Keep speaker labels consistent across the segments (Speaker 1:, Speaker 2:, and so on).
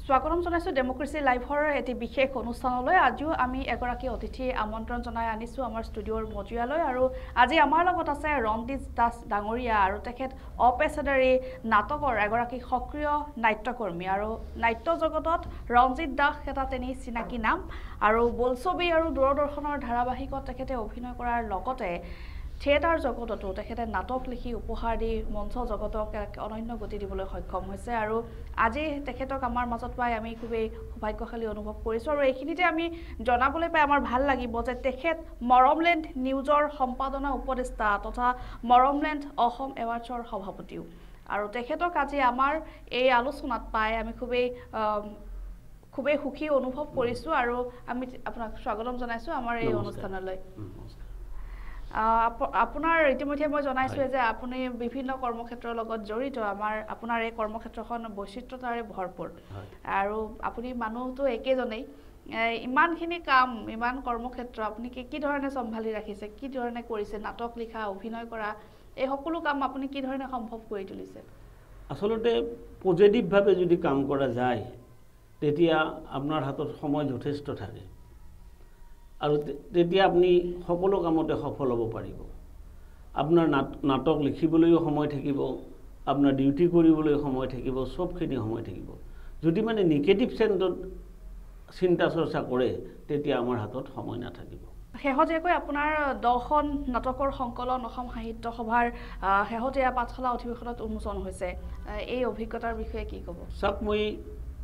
Speaker 1: স্বাগতম জনাইছো ডেমোক্ৰেসি লাইভৰ এটি বিশেষ অনুষ্ঠানলৈ আজিও আমি এগৰাকী অতিথি আমন্ত্ৰণ জনাই আনিছো আমাৰ ষ্টুডিঅ'ৰ মজিয়ালৈ আৰু আজি আমাৰ লগত আছে ৰণজিৎ দাস ডাঙৰীয়া আৰু তেখেত অপেছাদাৰী নাটকৰ এগৰাকী সক্ৰিয় নাট্যকৰ্মী আৰু নাট্য জগতত ৰণজিৎ দাস এটা তেনি চিনাকি নাম আৰু বোলছবি আৰু দূৰদৰ্শনৰ ধাৰাবাহিকত তেখেতে অভিনয় কৰাৰ লগতে থিয়েটাৰ জগততো তেখেতে নাটক লিখি উপহাৰ দি মঞ্চ জগতক এক অনন্য গতি দিবলৈ সক্ষম হৈছে আৰু আজি তেখেতক আমাৰ মাজত পাই আমি খুবেই সৌভাগ্যশালী অনুভৱ কৰিছো আৰু এইখিনিতে আমি জনাবলৈ পাই আমাৰ ভাল লাগিব যে তেখেত মৰমলেণ্ড নিউজৰ সম্পাদনা উপদেষ্টা তথা মৰমলেণ্ড অসম এৱাৰ্ডছৰ সভাপতিও আৰু তেখেতক আজি আমাৰ এই আলোচনাত পাই আমি খুবেই সুখী অনুভৱ কৰিছো আৰু আমি আপোনাক স্বাগতম জনাইছো আমাৰ এই অনুষ্ঠানলৈ আপোনাৰ ইতিমধ্যে মই জনাইছো যে আপুনি বিভিন্ন কৰ্মক্ষেত্ৰৰ লগত জড়িত আপোনাৰ এই কৰ্মক্ষেত্ৰখন বৈচিত্ৰতাৰে ভৰপূৰ আৰু আপুনি মানুহটো একেজনেই ইমানখিনি কাম ইমান কৰ্মক্ষেত্ৰ আপুনি কি ধৰণে সম্ভালি ৰাখিছে কি ধৰণে কৰিছে নাটক লিখা অভিনয় কৰা এই সকলো কাম আপুনি কি ধৰণে সম্ভৱ কৰি তুলিছে
Speaker 2: আসলতে পজিটিভ ভাবে যদি কাম কৰা যায় তেতিয়া আপোনাৰ হাতত সময় যথেষ্ট থাকে আৰু তেতিয়া আপুনি সকলো কামতে সফল হ'ব পাৰিব আপোনাৰ নাটক লিখিবলৈও সময় থাকিব আপোনাৰ ডিউটি কৰিবলৈ সময় থাকিব সবখিনি সময় থাকিব যদি মানে নিগেটিভ সেন্সত চিন্তা চৰ্চা কৰে তেতিয়া আমাৰ হাতত সময় নাথাকিব
Speaker 1: শেহতীয়াকৈ আপোনাৰ 10খন নাটকৰ সংকলন অসম সাহিত্য সভাৰ শেহতীয়া পাঠশালা অধিৱেশনত উন্মোচন হৈছে এই অভিজ্ঞতাৰ বিষয়ে কি ক'ব
Speaker 2: চাওক মই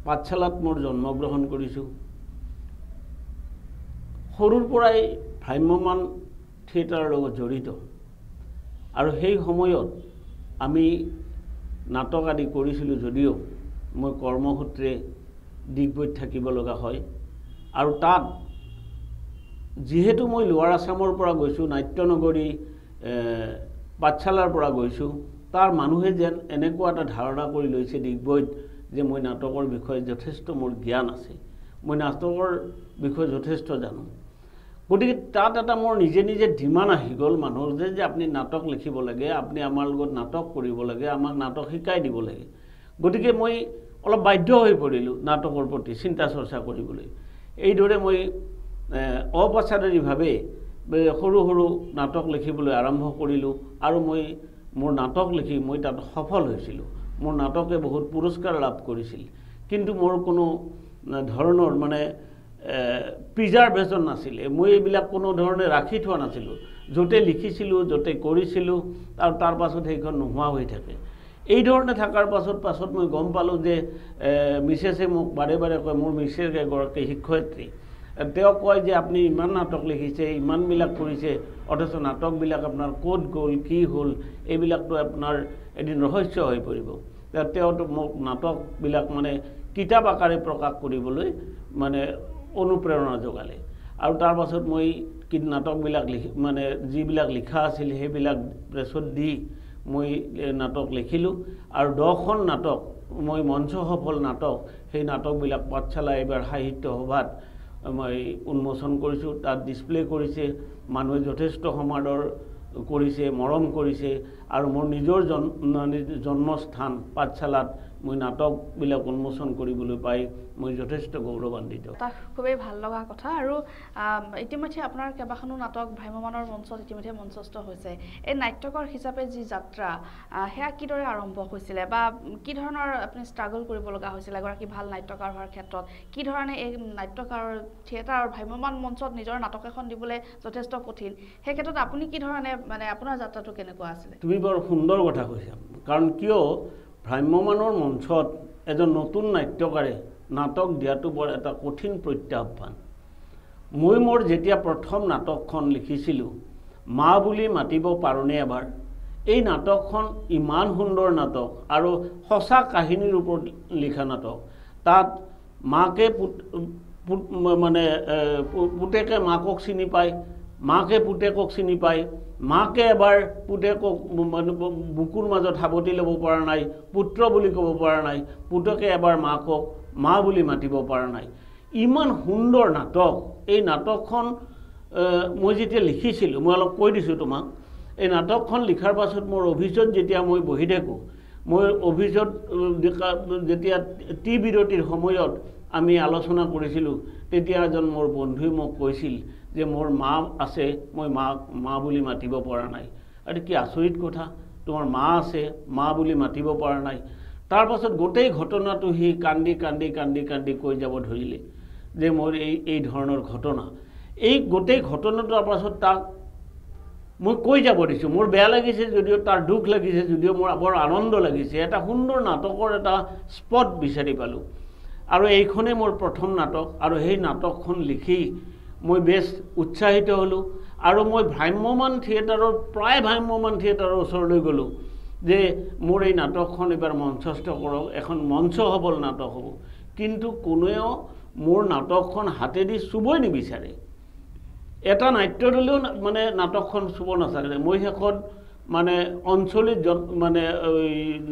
Speaker 2: পাঠশালাত মোৰ জন্মগ্ৰহণ কৰিছোঁ সৰুৰ পৰাই ভ্ৰাম্যমান থিয়েটাৰৰ লগত জড়িত আৰু সেই সময়ত আমি নাটক আদি কৰিছিলোঁ যদিও মই কৰ্মসূত্ৰে দিগবৈত থাকিব লগা হয় আৰু তাত যিহেতু মই লোৱাৰ আসামৰ পৰা গৈছোঁ নাট্যনগৰী পাঠশালাৰ পৰা গৈছোঁ তাৰ মানুহে যেন এনেকুৱা এটা ধাৰণা কৰি লৈছে দিগবৈত যে মই নাটকৰ বিষয়ে যথেষ্ট মোৰ জ্ঞান আছে মই নাটকৰ বিষয়ে যথেষ্ট জানো গতিকে তাত এটা মোৰ নিজে নিজে ডিমাণ্ড আহি গ'ল মানুহৰ যে আপুনি নাটক লিখিব লাগে আপুনি আমাৰ লগত নাটক কৰিব লাগে আমাক নাটক শিকাই দিব লাগে গতিকে মই অলপ বাধ্য হৈ পৰিলোঁ নাটকৰ প্ৰতি চিন্তা চৰ্চা কৰিবলৈ এইদৰে মই অপেছাদাৰীভাৱে সৰু সৰু নাটক লিখিবলৈ আৰম্ভ কৰিলোঁ আৰু মই মোৰ নাটক লিখি মই তাত সফল হৈছিলোঁ মোৰ নাটকে বহুত পুৰস্কাৰ লাভ কৰিছিল কিন্তু মোৰ কোনো ধৰণৰ মানে প্ৰিজাৰ্ভেশ্যন নাছিলে মই এইবিলাক কোনো ধৰণে ৰাখি থোৱা নাছিলোঁ য'তে লিখিছিলোঁ য'তে কৰিছিলোঁ আৰু তাৰ পাছত সেইখন নোহোৱা হৈ থাকে এই ধৰণে থকাৰ পাছত মই গম পালোঁ যে মিছেছে মোক বাৰে বাৰে কয় মোৰ মিছেছ এগৰাকী শিক্ষয়িত্ৰী তেওঁ কয় যে আপুনি ইমান নাটক লিখিছে ইমানবিলাক কৰিছে অথচ নাটকবিলাক আপোনাৰ ক'ত গ'ল কি হ'ল এইবিলাকতো আপোনাৰ এদিন ৰহস্য হৈ পৰিব তেওঁতো মোক নাটকবিলাক মানে কিতাপ আকাৰে প্ৰকাশ কৰিবলৈ মানে অনুপ্ৰেৰণা যোগালে আৰু তাৰ পাছত মই নাটকবিলাক মানে যিবিলাক লিখা আছিল সেইবিলাক প্ৰেছত দি মই নাটক লিখিলোঁ আৰু 10খন নাটক মই মঞ্চ সফল নাটক সেই নাটকবিলাক পাঠশালা এইবাৰ সাহিত্য সভাত মই উন্মোচন কৰিছোঁ তাত ডিসপ্লে কৰিছে মানুহে যথেষ্ট সমাদৰ কৰিছে মৰম কৰিছে আৰু মোৰ নিজৰ জন্মস্থান পাঠশালাত মই নাটকবিলাক উন্মোচন কৰিবলৈ পাই মই যথেষ্ট গৌৰৱান্বিত
Speaker 1: খুবেই ভাল লগা কথা আৰু ইতিমধ্যে আপোনাৰ কেইবাখনো নাটক ভ্ৰাম্যমানৰ মঞ্চত ইতিমধ্যে মঞ্চস্থ হৈছে এই নাট্যকৰ হিচাপে যি যাত্ৰা সেয়া কিদৰে আৰম্ভ হৈছিলে বা কি ধৰণৰ আপুনি ষ্ট্ৰাগল কৰিব লগা হৈছিল এগৰাকী ভাল নাট্যকাৰ হোৱাৰ ক্ষেত্ৰত কি ধৰণে এই নাট্যকাৰৰ থিয়েটাৰ ভ্ৰাম্যমান মঞ্চত নিজৰ নাটক এখন দিবলৈ যথেষ্ট কঠিন সেই ক্ষেত্ৰত আপুনি কি ধৰণে মানে আপোনাৰ যাত্ৰাটো কেনেকুৱা আছিলে
Speaker 2: তুমি বৰ সুন্দৰ কথা কৈছা কাৰণ কিয় ভ্ৰাম্যমানৰ মঞ্চত এজন নতুন নাট্যকাৰে নাটক দিয়াটো বৰ এটা কঠিন প্ৰত্যাহ্বান মই মোৰ যেতিয়া প্ৰথম নাটকখন লিখিছিলোঁ মা বুলি মাতিব পাৰোনে এবাৰ এই নাটকখন ইমান সুন্দৰ নাটক আৰু সঁচা কাহিনীৰ ওপৰত লিখা নাটক তাত মাকে মানে পুতেকে মাকক চিনি পায় মাকে পুতেকক চিনি পায় মাকে এবাৰ পুতেকক বুকুৰ মাজত সাৱটি ল'ব পৰা নাই পুত্ৰ বুলি ক'ব পৰা নাই পুতেকে এবাৰ মাকক মা বুলি মাতিব পৰা নাই ইমান সুন্দৰ নাটক এই নাটকখন মই যেতিয়া লিখিছিলোঁ মই অলপ কৈ দিছোঁ তোমাক এই নাটকখন লিখাৰ পাছত মোৰ অফিচত যেতিয়া মই বহি থাকোঁ মই অফিসত যেতিয়া টি বিৰতিৰ সময়ত আমি আলোচনা কৰিছিলোঁ তেতিয়া এজন মোৰ বন্ধুৱে মোক কৈছিল যে মোৰ মা আছে মই মা বুলি মাতিব পৰা নাই আৰু কি আচৰিত কথা তোমাৰ মা আছে মা বুলি মাতিব পৰা নাই তাৰ পাছত গোটেই ঘটনাটো হি কান্দি কান্দি কান্দি কান্দি কৈ যাব ধৰিলে যে মোৰ এই ধৰণৰ ঘটনা এই গোটেই ঘটনাটোৰ পাছত তাক মই কৈ যাব দিছোঁ মোৰ বেয়া লাগিছে যদিও তাৰ দুখ লাগিছে যদিও মোৰ বৰ আনন্দ লাগিছে এটা সুন্দৰ নাটকৰ এটা স্পট বিচাৰি পালোঁ আৰু এইখনেই মোৰ প্ৰথম নাটক আৰু সেই নাটকখন লিখি মই বেছ উৎসাহিত হ'লোঁ আৰু মই ভ্ৰাম্যমান থিয়েটাৰৰ প্ৰায় ভ্ৰাম্যমান থিয়েটাৰৰ ওচৰলৈ গ'লোঁ যে মোৰ এই নাটকখন এবাৰ মঞ্চস্থ কৰক এখন মঞ্চ সবল নাটক হ'ব কিন্তু কোনেও মোৰ নাটকখন হাতেদি চুবই নিবিচাৰে এটা নাট্যদলেও মানে নাটকখন চুব নাচাৰে মই শেষত মানে অঞ্চলিক মানে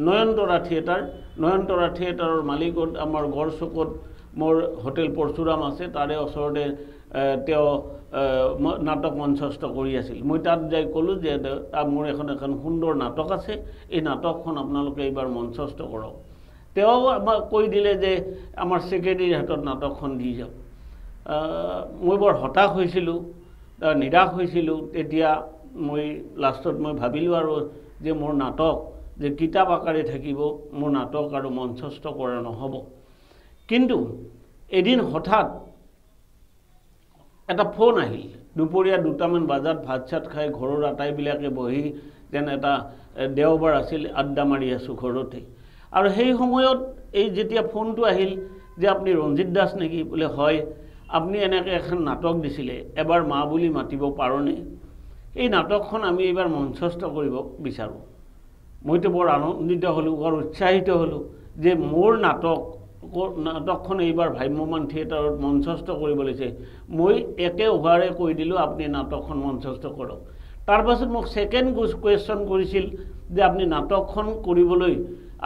Speaker 2: নয়নতৰা থিয়েটাৰৰ মালিকত আমাৰ গড়চকত মোৰ হোটেল পৰশুৰাম আছে তাৰে ওচৰতে তেওঁ নাটক মঞ্চস্থ কৰি আছিল মই তাত যাই ক'লোঁ যে মোৰ এখন সুন্দৰ নাটক আছে এই নাটকখন আপোনালোকে এইবাৰ মঞ্চস্থ কৰক তেওঁ আমাক কৈ দিলে যে আমাৰ ছেক্ৰেটাৰীৰ হাতত নাটকখন দি যাওক মই বৰ হতাশ হৈছিলোঁ নিৰাশ হৈছিলোঁ তেতিয়া মই লাষ্টত মই ভাবিলোঁ আৰু যে মোৰ নাটক যে কিতাপ আকাৰে থাকিব মোৰ নাটক আৰু মঞ্চস্থ কৰা নহ'ব কিন্তু এদিন হঠাৎ এটা ফোন আহিল দুপৰীয়া 2টামান বজাত ভাত চাত খাই ঘৰৰ আটাইবিলাকে বহি যেন এটা দেওবাৰ আছিল আড্ডা মাৰি আছোঁ ঘৰতে আৰু সেই সময়ত এই যেতিয়া ফোনটো আহিল যে আপুনি ৰঞ্জিত দাস নেকি বোলে হয় আপুনি এনেকৈ এখন নাটক দিছিলে এবাৰ মা বুলি মাতিব পাৰোনে এই নাটকখন আমি এইবাৰ মঞ্চস্থ কৰিব বিচাৰোঁ মইতো বৰ আনন্দিত হ'লোঁ বৰ উৎসাহিত হ'লোঁ যে মোৰ নাটকখন এইবাৰ ভ্ৰাম্যমান থিয়েটাৰত মঞ্চস্থ কৰিব লৈছে মই একে উভাৰে কৈ দিলোঁ আপুনি নাটকখন মঞ্চস্থ কৰক তাৰ পাছত মোক ছেকেণ্ড কুৱেশ্যন কৰিছিল যে আপুনি নাটকখন কৰিবলৈ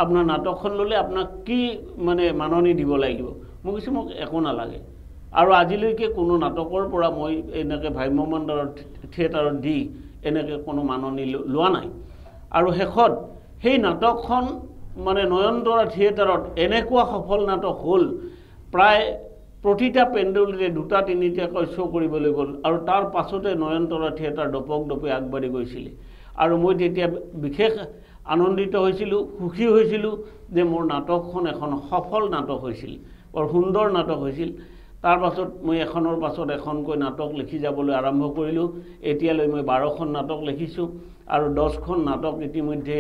Speaker 2: আপোনাৰ নাটকখন ল'লে আপোনাক কি মানে মাননি দিব লাগিব মই কৈছোঁ মোক একো নালাগে আৰু আজিলৈকে কোনো নাটকৰ পৰা মই এনেকৈ ভ্ৰাম্যমান থিয়েটাৰত দি এনেকৈ কোনো মাননি লোৱা নাই আৰু শেষত সেই নাটকখন মানে নয়নতৰা থিয়েটাৰত এনেকুৱা সফল নাটক হ'ল প্ৰায় প্ৰতিটা পেণ্ডেলতে 2-3টাকৈ শ্ব' কৰিবলৈ গ'ল আৰু তাৰ পাছতে নয়নতৰা থিয়েটাৰ দপক দপে আগবাঢ়ি গৈছিলে আৰু মই তেতিয়া বিশেষ আনন্দিত হৈছিলোঁ সুখী হৈছিলোঁ যে মোৰ নাটকখন এখন সফল নাটক হৈছিল বৰ সুন্দৰ নাটক হৈছিল তাৰ পাছত মই এখনৰ পাছত এখনকৈ নাটক লিখি যাবলৈ আৰম্ভ কৰিলোঁ এতিয়ালৈ মই 12খন নাটক লিখিছোঁ আৰু 10খন নাটক ইতিমধ্যে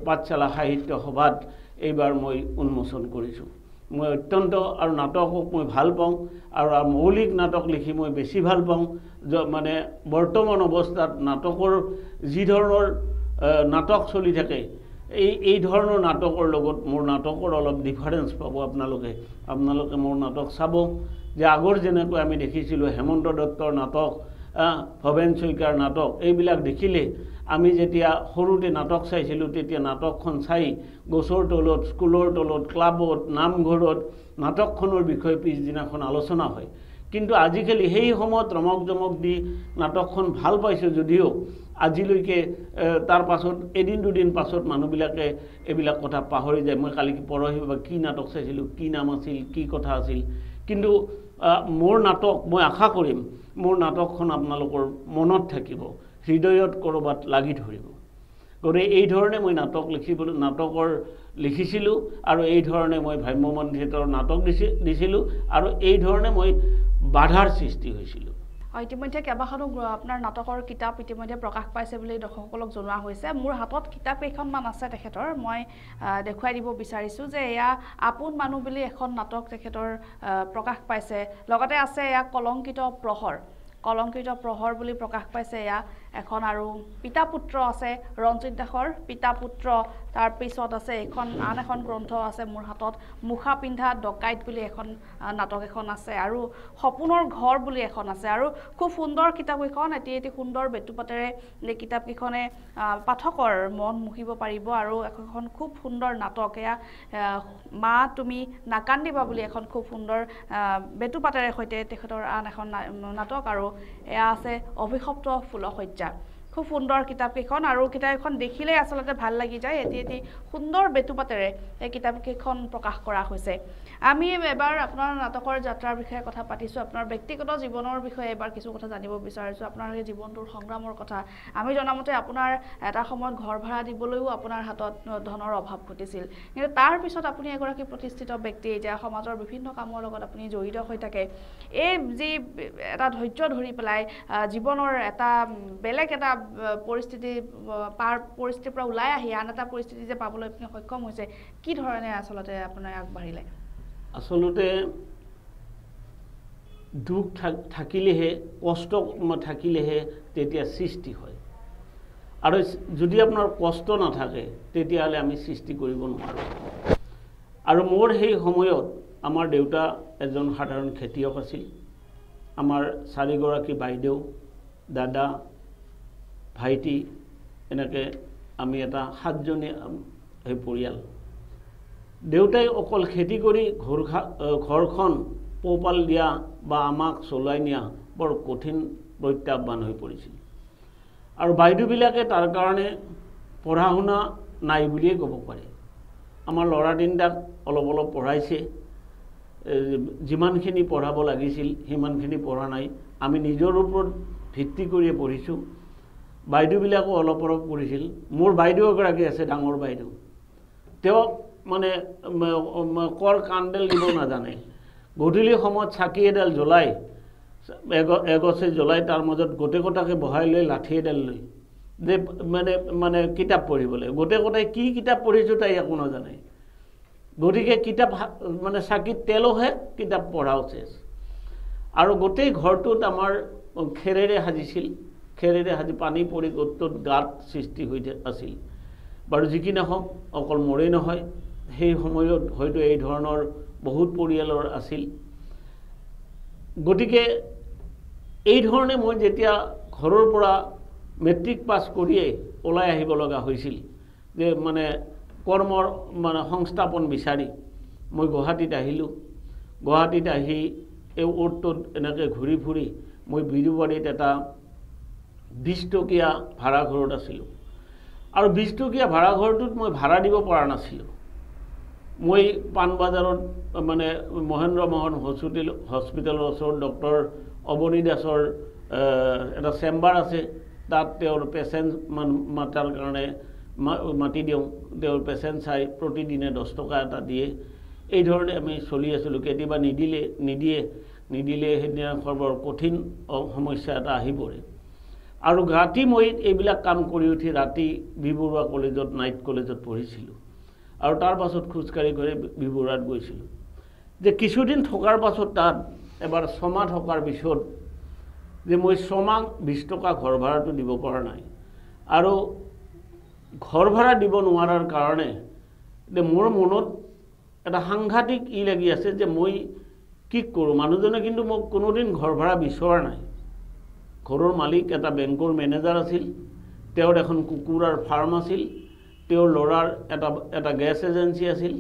Speaker 2: পাঠশালা সাহিত্য সভাত এইবাৰ মই উন্মোচন কৰিছোঁ মই অত্যন্ত আৰু নাটকক মই ভাল পাওঁ আৰু মৌলিক নাটক লিখি মই বেছি ভাল পাওঁ মানে বৰ্তমান অৱস্থাত নাটকৰ যি ধৰণৰ নাটক চলি থাকে এই ধৰণৰ নাটকৰ লগত মোৰ নাটকৰ অলপ ডিফাৰেন্স পাব আপোনালোকে মোৰ নাটক চাব যে আগৰ যেনেকৈ আমি দেখিছিলোঁ হেমন্ত দত্তৰ নাটক ভৱেন শইকীয়াৰ নাটক এইবিলাক দেখিলে আমি যেতিয়া সৰুতে নাটক চাইছিলোঁ তেতিয়া নাটকখন চাই গছৰ তলত স্কুলৰ তলত ক্লাবত নামঘৰত নাটকখনৰ বিষয়ে পিছদিনাখন আলোচনা হয় কিন্তু আজিকালি সেই সময়ত ৰমক জমক দি নাটকখন ভাল পাইছোঁ যদিও আজিলৈকে তাৰ পাছত এদিন দুদিন পাছত মানুহবিলাকে এইবিলাক কথা পাহৰি যায় মই কালি পৰহি বা কি নাটক চাইছিলোঁ কি নাম আছিল কি কথা আছিল কিন্তু মোৰ নাটক মই আশা কৰিম মোৰ নাটকখন আপোনালোকৰ মনত থাকিব হৃদয়ত ক'ৰবাত লাগি ধৰিব গতিকে এই ধৰণে মই নাটকৰ লিখিছিলোঁ আৰু এই ধৰণে মই ভ্ৰাম্যমান থিয়েটাৰৰ নাটক দিছিলোঁ আৰু এই ধৰণে মই বাধাৰ সৃষ্টি হৈছিলোঁ
Speaker 1: ইতিমধ্যে কেইবাখনো আপোনাৰ নাটকৰ কিতাপ ইতিমধ্যে প্ৰকাশ পাইছে বুলি দৰ্শকসকলক জনোৱা হৈছে মোৰ হাতত কিতাপ কেইখনমান আছে তেখেতৰ মই দেখুৱাই দিব বিচাৰিছোঁ যে এয়া আপোন মানুহ বুলি এখন নাটক তেখেতৰ প্ৰকাশ পাইছে লগতে আছে এয়া কলংকিত প্ৰহৰ বুলি প্ৰকাশ পাইছে এয়া এখন আৰু পিতা পুত্ৰ আছে ৰঞ্জিত দাসৰ পিতা পুত্ৰ তাৰ পিছত আছে আন এখন গ্ৰন্থ আছে মোৰ হাতত মুখা পিন্ধা ডকাইত বুলি এখন নাটক এখন আছে আৰু সপোনৰ ঘৰ বুলি এখন আছে আৰু খুব সুন্দৰ কিতাপ কেইখন এটি সুন্দৰ বেতুপাতেৰে এই কিতাপকেইখনে পাঠকৰ মন মুহিব পাৰিব আৰু এখন খুব সুন্দৰ নাটক এয়া মা তুমি নাকান্দিবা বুলি এখন খুব সুন্দৰ বেতুপাতেৰে সৈতে তেখেতৰ আন এখন নাটক আৰু এয়া আছে অভিশপ্ত ফুলশয্যা খুব সুন্দৰ কিতাপকেইখন আৰু কিতাপকেইখন দেখিলেই আচলতে ভাল লাগি যায় এটি এটি সুন্দৰ বেতুপাতেৰে এই কিতাপকেইখন প্ৰকাশ কৰা হৈছে আমি এবাৰ আপোনাৰ নাটকৰ যাত্ৰাৰ বিষয়ে কথা পাতিছোঁ আপোনাৰ ব্যক্তিগত জীৱনৰ বিষয়ে এবাৰ কিছু কথা জানিব বিচাৰিছোঁ আপোনাৰ এই জীৱনটোৰ সংগ্ৰামৰ কথা আমি জনামতে আপোনাৰ এটা সময়ত ঘৰ ভাড়া দিবলৈও আপোনাৰ হাতত ধনৰ অভাৱ ঘটিছিল কিন্তু তাৰ পিছত আপুনি এগৰাকী প্ৰতিষ্ঠিত ব্যক্তি এতিয়া সমাজৰ বিভিন্ন কামৰ লগত আপুনি জড়িত হৈ থাকে এই যি এটা ধৈৰ্য ধৰি পেলাই জীৱনৰ এটা বেলেগ এটা পৰিস্থিতিৰ পৰা ওলাই আহি আন এটা পৰিস্থিতি যে পাবলৈ আপুনি সক্ষম হৈছে কি ধৰণে আচলতে আপোনাৰ আগবাঢ়িলে
Speaker 2: আসলতে দুখ থাকিলেহে কষ্ট থাকিলেহে তেতিয়া সৃষ্টি হয় আৰু যদি আপোনাৰ কষ্ট নাথাকে তেতিয়াহ'লে আমি সৃষ্টি কৰিব নোৱাৰোঁ আৰু মোৰ সেই সময়ত আমাৰ দেউতা এজন সাধাৰণ খেতিয়ক আছিল আমাৰ 4 গৰাকী বাইদেউ দাদা ভাইটি এনেকৈ আমি এটা 7জনীয়া সেই পৰিয়াল দেউতাই অকল খেতি কৰি ঘৰখন পোহপাল দিয়া বা আমাক চলাই নিয়া বৰ কঠিন প্ৰত্যাহ্বান হৈ পৰিছিল আৰু বাইদেউবিলাকে তাৰ কাৰণে পঢ়া শুনা নাই বুলিয়ে ক'ব পাৰি আমাৰ ল'ৰা তিনিটাক অলপ পঢ়াইছে যিমানখিনি পঢ়াব লাগিছিল সিমানখিনি পঢ়া নাই আমি নিজৰ ওপৰত ভিত্তি কৰিয়ে পঢ়িছোঁ বাইদেউবিলাকো অলপ পঢ়িছিল মোৰ বাইদেউ এগৰাকী আছে ডাঙৰ বাইদেউ তেওঁ মানে কৰ কাণ্ডেল দিব নাজানে গধূলি সময়ত চাকি এডাল জ্বলাই এগছে জ্বলাই তাৰ মাজত গোটেইকটাকে বহাই লৈ লাঠি এডাল লৈ যে মানে কিতাপ পঢ়িবলৈ গোটেইকটাই কি কিতাপ পঢ়িছোঁ তাই একো নাজানে গতিকে কিতাপ মানে চাকিত তেলহে কিতাপ পঢ়াও চেচ আৰু গোটেই ঘৰটোত আমাৰ খেৰেৰে সাজিছিল খেৰেৰে সাজি পানী পৰি গোটেই গাত সৃষ্টি হৈ আছিল বাৰু যিকি নহওক অকল মৰেই নহয় সেই সময়ত হয়তো এই ধৰণৰ বহুত পৰিয়ালৰ আছিল গতিকে এই ধৰণে মই যেতিয়া ঘৰৰ পৰা মেট্ৰিক পাছ কৰিয়ে ওলাই আহিব লগা হৈছিল যে মানে কৰ্মৰ মানে সংস্থাপন বিচাৰি মই গুৱাহাটীত আহিলোঁ গুৱাহাটীত আহি এই অ'টোত এনেকৈ ঘূৰি ফুৰি মই বিৰুবাৰীত এটা 20 টকীয়া ভাড়াঘৰত আছিলোঁ আৰু 20 টকীয়া ভাড়াঘৰটোত মই ভাড়া দিব পৰা নাছিলোঁ মই পাণবজাৰত মানে মহেন্দ্ৰ মোহন হস্পিটেলৰ ওচৰত ডক্টৰ অৱনী দাসৰ এটা চেম্বাৰ আছে তাত তেওঁৰ পেচেণ্ট মাতাৰ কাৰণে মাতি দিওঁ তেওঁৰ পেচেণ্ট চাই প্ৰতিদিনে 10 টকা এটা দিয়ে এই ধৰণে আমি চলি আছিলোঁ কেতিয়াবা নিদিলে সেইদিনা বৰ কঠিন সমস্যা এটা আহি পৰে আৰু ৰাতি মই এইবিলাক কাম কৰি উঠি ৰাতি বি বৰুৱা কলেজত নাইট কলেজত পঢ়িছিলোঁ আৰু তাৰ পাছত খোজকাঢ়ি গৈ বি বৰুৱাত গৈছিলোঁ যে কিছুদিন থকাৰ পাছত তাত এবাৰ 6 মাহ থকাৰ পিছত যে মই 6 মাহ 20 টকা ঘৰ ভাড়াটো দিব পৰা নাই আৰু ঘৰ ভাড়া দিব নোৱাৰাৰ কাৰণে যে মোৰ মনত এটা সাংঘাতিক লাগি আছে যে মই কি কৰোঁ মানুহজনে কিন্তু মোক কোনোদিন ঘৰ ভাড়া বিচৰা নাই ঘৰৰ মালিক এটা বেংকৰ মেনেজাৰ আছিল তেওঁৰ এখন কুকুৰাৰ ফাৰ্ম আছিল তেওঁৰ ল'ৰাৰ এটা গেছ এজেঞ্চি আছিল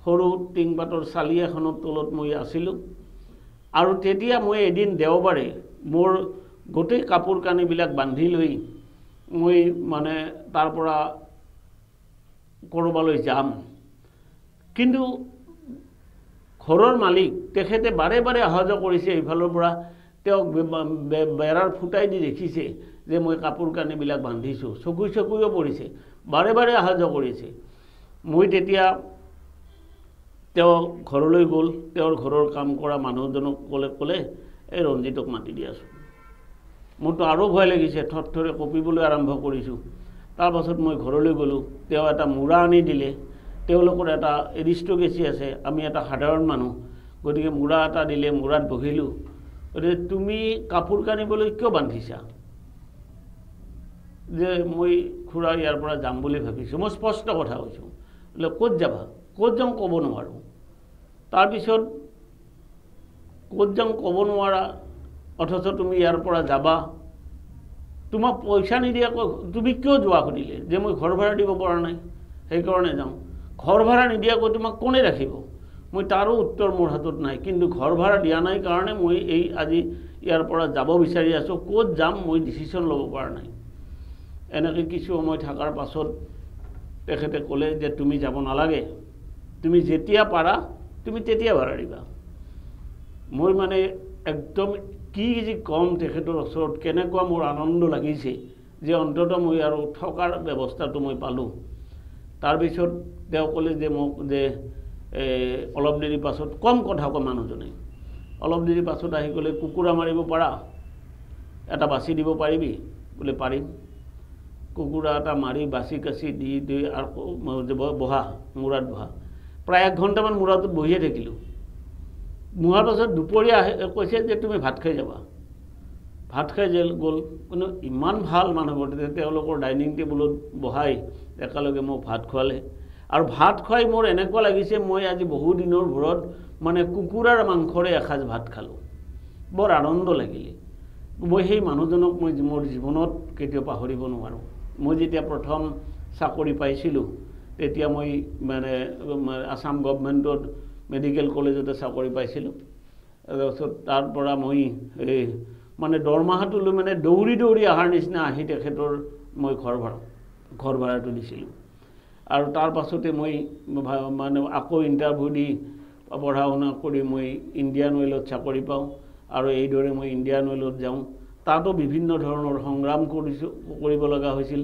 Speaker 2: সৰু টিংপাতৰ চালি এখনৰ তলত মই আছিলোঁ আৰু তেতিয়া মই এদিন দেওবাৰে মোৰ গোটেই কাপোৰ কানিবিলাক বান্ধি লৈ মই মানে তাৰ পৰা কৰবালৈ যাম কিন্তু ঘৰৰ মালিক তেখেতে বাৰে বাৰে অহা যোৱা কৰিছে এইফালৰ পৰা তেওঁক বেৰাৰ ফুটাই দি দেখিছে যে মই কাপোৰ কানিবিলাক বান্ধিছোঁ চকুও পৰিছে বাৰে বাৰে অহা যোৱা কৰিছে মই তেতিয়া তেওঁ ঘৰলৈ গ'ল তেওঁৰ ঘৰৰ কাম কৰা মানুহজনক ক'লে এই ৰঞ্জিতক মাতি দি আছোঁ মোৰতো আৰু ভয় লাগিছে থৰথৰে কঁপিবলৈ আৰম্ভ কৰিছোঁ তাৰ পাছত মই ঘৰলৈ গ'লোঁ তেওঁ এটা মুৰা আনি দিলে তেওঁলোকৰ এটা এৰিষ্ট্ৰকেচি আছে আমি এটা সাধাৰণ মানুহ গতিকে মুৰা এটা দিলে মুৰাত বহিলোঁ গতিকে তুমি কাপোৰ কানিবলৈ কিয় বান্ধিছা যে মই খুৰা ইয়াৰ পৰা যাম বুলি ভাবিছোঁ মই স্পষ্ট কথা কৈছোঁ বোলে ক'ত যাবা ক'ত যাওঁ ক'ব নোৱাৰোঁ তাৰপিছত ক'ত যাওঁ ক'ব নোৱাৰা অথচ তুমি ইয়াৰ পৰা যাবা তোমাক পইচা নিদিয়াকৈ তুমি কিয় যোৱা সুধিলে যে মই ঘৰ ভাড়া দিব পৰা নাই সেইকাৰণে যাওঁ ঘৰ ভাড়া নিদিয়াকৈ তোমাক কোনে ৰাখিব মই তাৰো উত্তৰ মোৰ হাতত নাই কিন্তু ঘৰ ভাড়া দিয়া নাই কাৰণে মই এই আজি ইয়াৰ পৰা যাব বিচাৰি আছোঁ ক'ত যাম মই ডিচিশ্যন ল'ব পৰা নাই এনেকৈ কিছু সময় থকাৰ পাছত তেখেতে ক'লে যে তুমি যাব নালাগে, তুমি যেতিয়া পাৰা তুমি তেতিয়া ভাড়া দিবা। মই মানে একদম কি যে কম তেখেতৰ ওচৰত, কেনেকুৱা মোৰ আনন্দ লাগিছে যে অন্ততঃ মই আৰু থকাৰ ব্যৱস্থাটো মই পালোঁ। তাৰপিছত তেওঁ ক'লে যে মোক যে অলপ দেৰি পাছত, কম কথা কয় মানুহজনে, অলপ দেৰি পাছত আহি ক'লে কুকুৰা মাৰিব পাৰা, এটা বাছি দিব পাৰিবি? বোলে পাৰিম। কুকুৰা এটা মাৰি বাছি কাচি দি আৰু বহা, মূৰাত বহা। প্ৰায় 1 ঘণ্টামান মূৰাটোত বহিয়ে থাকিলোঁ। বহাৰ পাছত দুপৰীয়া কৈছে যে তুমি ভাত খাই যাবা। ভাত খাই গ'ল। কিন্তু ইমান ভাল মানুহবোৰ, তেওঁলোকৰ ডাইনিং টেবুলত বহাই একেলগে মোক ভাত খোৱালে। আৰু ভাত খুৱাই মোৰ এনেকুৱা লাগিছে মই আজি বহু দিনৰ মূৰত মানে কুকুৰাৰ মাংসৰে এসাঁজ ভাত খালোঁ। বৰ আনন্দ লাগিলে। মই সেই মানুহজনক মই মোৰ জীৱনত কেতিয়াও পাহৰিব নোৱাৰোঁ। মই যেতিয়া প্ৰথম চাকৰি পাইছিলোঁ তেতিয়া মই মানে আসাম গভৰ্ণমেণ্টত মেডিকেল কলেজতে চাকৰি পাইছিলোঁ। তাৰপিছত তাৰ পৰা মই মানে দৰমহাটোলৈ মানে দৌৰি দৌৰি অহাৰ নিচিনা আহি তেখেতৰ মই ঘৰ ভাড়াটো দিছিলোঁ। আৰু তাৰ পাছতে মই মানে আকৌ ইণ্টাৰভিউ দি পঢ়া শুনা কৰি মই ইণ্ডিয়ান অইলত চাকৰি পাওঁ। আৰু এইদৰে মই ইণ্ডিয়ান অইলত যাওঁ। তাতো বিভিন্ন ধৰণৰ সংগ্ৰাম কৰিব লগা হৈছিল,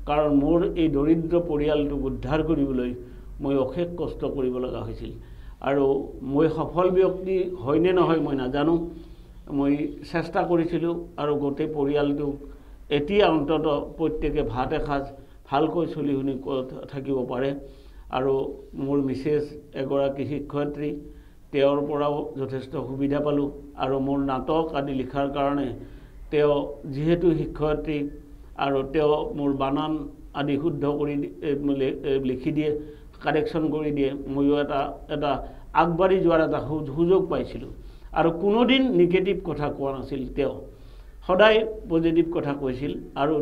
Speaker 2: কাৰণ মোৰ এই দৰিদ্ৰ পৰিয়ালটোক উদ্ধাৰ কৰিবলৈ মই অশেষ কষ্ট কৰিব লগা হৈছিল। আৰু মই সফল ব্যক্তি হয়নে নহয় মই নাজানো, মই চেষ্টা কৰিছিলোঁ। আৰু গোটেই পৰিয়ালটোক এতিয়া অন্ততঃ প্ৰত্যেকে ভাত এসাঁজ ভালকৈ চলি শুনি থাকিব পাৰে। আৰু মোৰ মিছেছ এগৰাকী শিক্ষয়িত্ৰী, তেওঁৰ পৰাও যথেষ্ট সুবিধা পালোঁ। আৰু মোৰ নাটক আদি লিখাৰ কাৰণে তেওঁ যিহেতু শিক্ষয়িত্ৰী আৰু তেওঁ মোৰ বানান আদি শুদ্ধ কৰি লিখি দিয়ে, কাৰেকশ্যন কৰি দিয়ে, ময়ো এটা আগবাঢ়ি যোৱাৰ এটা সুযোগ পাইছিলোঁ। আৰু কোনোদিন নিগেটিভ কথা কোৱা নাছিল, তেওঁ সদায় পজিটিভ কথা কৈছিল। আৰু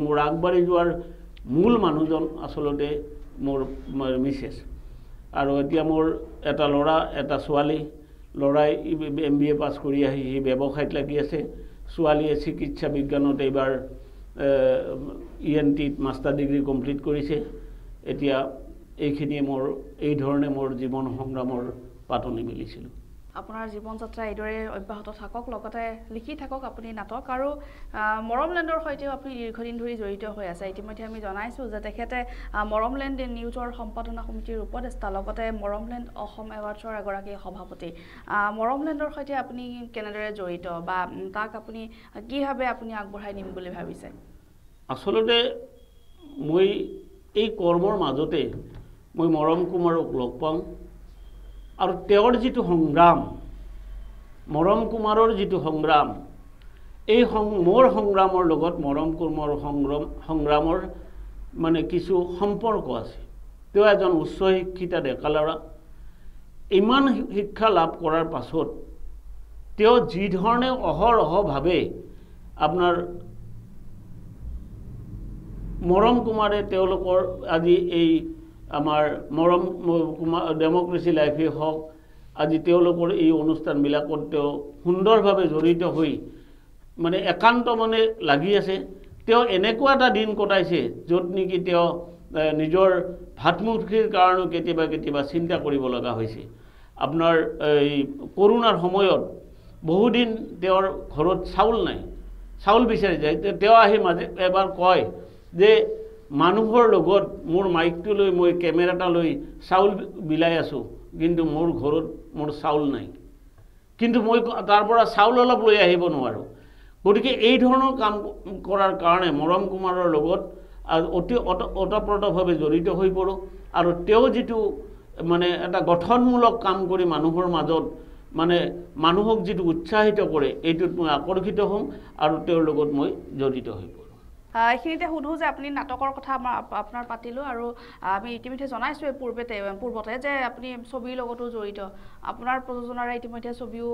Speaker 2: মোৰ আগবাঢ়ি যোৱাৰ মূল মানুহজন আচলতে মোৰ মিছেছ। আৰু এতিয়া মোৰ এটা ল'ৰা এটা ছোৱালী। ল'ৰাই MBA পাছ কৰি আহি সি ব্যৱসায়ত লাগি আছে। ছোৱালীয়ে চিকিৎসা বিজ্ঞানত এইবাৰ ENT মাষ্টাৰ ডিগ্ৰী কমপ্লিট কৰিছে। এতিয়া এইখিনিয়ে এই ধৰণে মোৰ জীৱন সংগ্ৰামৰ পাতনি মেলিছিলোঁ।
Speaker 1: আপোনাৰ জীৱন যাত্ৰা এইদৰে অব্যাহত থাকক, লগতে লিখি থাকক আপুনি নাটক। আৰু মৰমলেণ্ডৰ সৈতেও আপুনি দীৰ্ঘদিন ধৰি জড়িত হৈ আছে। ইতিমধ্যে আমি জনাইছোঁ যে তেখেতে মৰমলেণ্ড নিউজৰ সম্পাদনা সমিতিৰ উপদেষ্টা, লগতে মৰমলেণ্ড অসম এৱাৰ্ডছৰ এগৰাকী সভাপতি। মৰমলেণ্ডৰ সৈতে আপুনি কেনেদৰে জড়িত, বা তাক আপুনি কিভাৱে আপুনি আগবঢ়াই নিম বুলি ভাবিছে?
Speaker 2: আচলতে মই এই কৰ্মৰ মাজতে মই মৰম কুমাৰক লগ পাওঁ। আৰু তেওঁৰ যিটো সংগ্ৰাম, মৰম কুমাৰৰ যিটো সংগ্ৰাম, এই মোৰ সংগ্ৰামৰ লগত মৰম কুমাৰৰ সংগ্ৰামৰ মানে কিছু সম্পৰ্ক আছে। তেওঁ এজন উচ্চ শিক্ষিতা ডেকা ল'ৰা। ইমান শিক্ষা লাভ কৰাৰ পাছত তেওঁ যি ধৰণে অহৰহভাৱে আপোনাৰ মৰম কুমাৰে তেওঁলোকৰ আজি এই আমাৰ মৰম কুমাৰ ডেমক্ৰেচি লাইফে হওক, আজি তেওঁলোকৰ এই অনুষ্ঠানবিলাকত তেওঁ সুন্দৰভাৱে জড়িত হৈ মানে একান্ত মানে লাগি আছে। তেওঁ এনেকুৱা এটা দিন কটাইছে য'ত নেকি তেওঁ নিজৰ ভাতমুঠিৰ কাৰণেও কেতিয়াবা চিন্তা কৰিব লগা হৈছে। আপোনাৰ এই কৰোণাৰ সময়ত বহুদিন তেওঁৰ ঘৰত চাউল নাই, চাউল বিচাৰি যায়। তেওঁ আহি এবাৰ কয় যে মানুহৰ লগত মোৰ মাইকটো লৈ মই কেমেৰাটা লৈ চাউল বিলাই আছোঁ, কিন্তু মোৰ ঘৰত মোৰ চাউল নাই, কিন্তু মই তাৰ পৰা চাউল অলপ লৈ আহিব নোৱাৰোঁ। গতিকে এই ধৰণৰ কাম কৰাৰ কাৰণে মৰম কুমাৰৰ লগত অতি ওতঃপ্ৰোতভাৱে জড়িত হৈ পৰোঁ। আৰু তেওঁ যিটো মানে এটা গঠনমূলক কাম কৰি মানুহৰ মাজত মানে মানুহক যিটো উৎসাহিত কৰে, এইটোত মই আকৰ্ষিত হ'ম আৰু তেওঁৰ লগত মই জড়িত হৈ পৰোঁ।
Speaker 1: এইখিনিতে সুধোঁ যে আপুনি নাটকৰ কথা আপোনাৰ পাতিলোঁ, আৰু আমি ইতিমধ্যে জনাইছোঁ পূৰ্বতে যে আপুনি ছবিৰ লগতো জড়িত। আপোনাৰ প্ৰযোজনাৰে ইতিমধ্যে ছবিও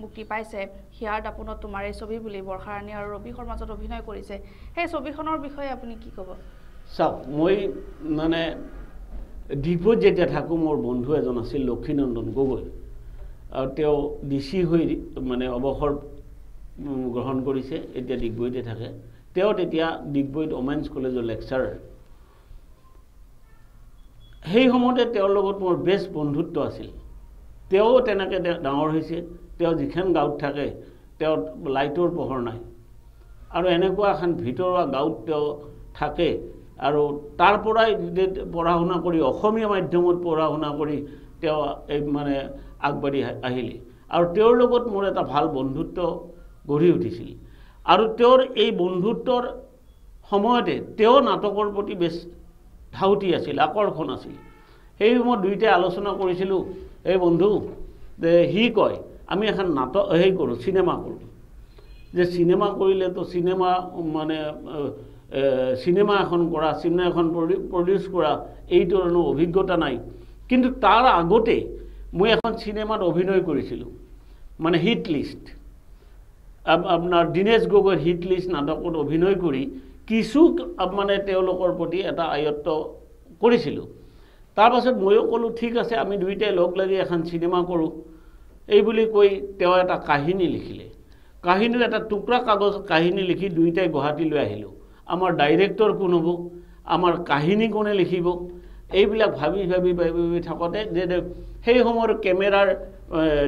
Speaker 1: মুক্তি পাইছে। হিয়াৰ দাপোনত তোমাৰ এই ছবি বুলি বৰ্ষা ৰাণী আৰু ৰবি শৰ্মাজত অভিনয় কৰিছে। সেই ছবিখনৰ বিষয়ে আপুনি কি ক'ব?
Speaker 2: চাওক, মই মানে ডিপুত যেতিয়া থাকোঁ, মোৰ বন্ধু এজন আছিল লক্ষীনন্দন গগৈ, আৰু তেওঁ DC হৈ মানে অৱসৰ গ্ৰহণ কৰিছে, এতিয়া ডিগবৈতে থাকে। তেওঁ তেতিয়া ডিগবৈত ওমেন্স কলেজৰ লেকচাৰাৰ। সেই সময়তে তেওঁৰ লগত মোৰ বেছ বন্ধুত্ব আছিল। তেওঁ তেনেকৈ ডাঙৰ হৈছে। তেওঁ যিখন গাঁৱত থাকে তেওঁ লাইটৰ পোহৰ নাই, আৰু এনেকুৱা এখন ভিতৰুৱা গাঁৱত তেওঁ থাকে, আৰু তাৰ পৰাই পঢ়া শুনা কৰি অসমীয়া মাধ্যমত পঢ়া শুনা কৰি তেওঁ এই মানে আগবাঢ়ি আহিলে, আৰু তেওঁৰ লগত মোৰ এটা ভাল বন্ধুত্ব গঢ়ি উঠিছিল। আৰু তেওঁৰ এই বন্ধুত্বৰ সময়তে তেওঁ নাটকৰ প্ৰতি বেছ ধাউতি আছিল, আকৰ্ষণ আছিল। সেই সময়ত দুয়োটাই আলোচনা কৰিছিলোঁ, এই বন্ধু যে সি কয় আমি এখন নাটক হেৰি কৰোঁ, চিনেমা কৰোঁ, যে চিনেমা কৰিলেতো চিনেমা মানে চিনেমা এখন কৰা, চিনেমা এখন প্ৰডিউচ কৰা এইটো কোনো অভিজ্ঞতা নাই। কিন্তু তাৰ আগতে মই এখন চিনেমাত অভিনয় কৰিছিলোঁ, মানে হিট লিষ্ট, আপোনাৰ দীনেশ গগৈৰ হিট লিষ্ট নাটকত অভিনয় কৰি কিছু মানে তেওঁলোকৰ প্ৰতি এটা আয়ত্ব কৰিছিলোঁ। তাৰপাছত ময়ো ক'লোঁ ঠিক আছে, আমি দুয়োটাই লগ লাগি এখন চিনেমা কৰোঁ। এই বুলি কৈ তেওঁ এটা কাহিনী লিখিলে। কাহিনীৰ এটা টুকুৰা কাগজ কাহিনী লিখি দুয়োটাই গুৱাহাটীলৈ আহিলোঁ। আমাৰ ডাইৰেক্টৰ কোন হ'ব, আমাৰ কাহিনী কোনে লিখিব, এইবিলাক ভাবি ভাবি ভাবি ভাবি থাকোঁতে যে সেই সময়ৰ কেমেৰাৰ